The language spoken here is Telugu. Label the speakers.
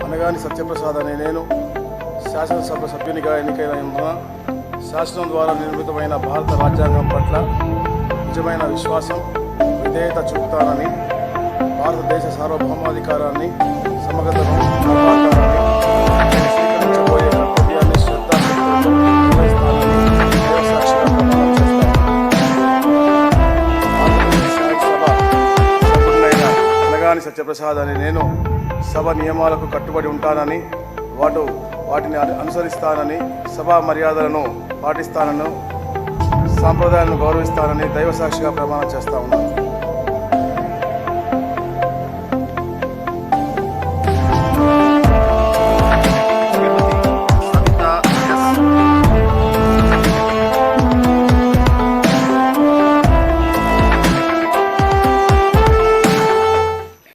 Speaker 1: అనగాని సత్యప్రసాద్ అనే నేను శాసనసభ సభ్యునిగా ఎన్నికైనందున శాసనం ద్వారా నిర్మితమైన భారత రాజ్యాంగం పట్ల నిజమైన విశ్వాసం, విధేయత చూపుతానని, భారతదేశ సార్వభౌమాధికారాన్ని, సమగ్రతను కాపాడుతానని, స్వీకరించబోయే కర్తవ్యాన్ని శ్రద్ధాశక్తులతో నిర్వహిస్తానని దైవసాక్షిగా ప్రమాణం చేస్తాను. ఆంధ్రప్రదేశ్ శాసనసభ సభ్యుడినైన అనగాని సత్యప్రసాద్ అనే నేను సభ నియమాలకు కట్టుబడి ఉంటానని, వాటిని అనుసరిస్తానని, సభా మర్యాదలను పాటిస్తానని, సాంప్రదాయాలను గౌరవిస్తానని దైవసాక్షిగా ప్రమాణం చేస్తా ఉన్నాను.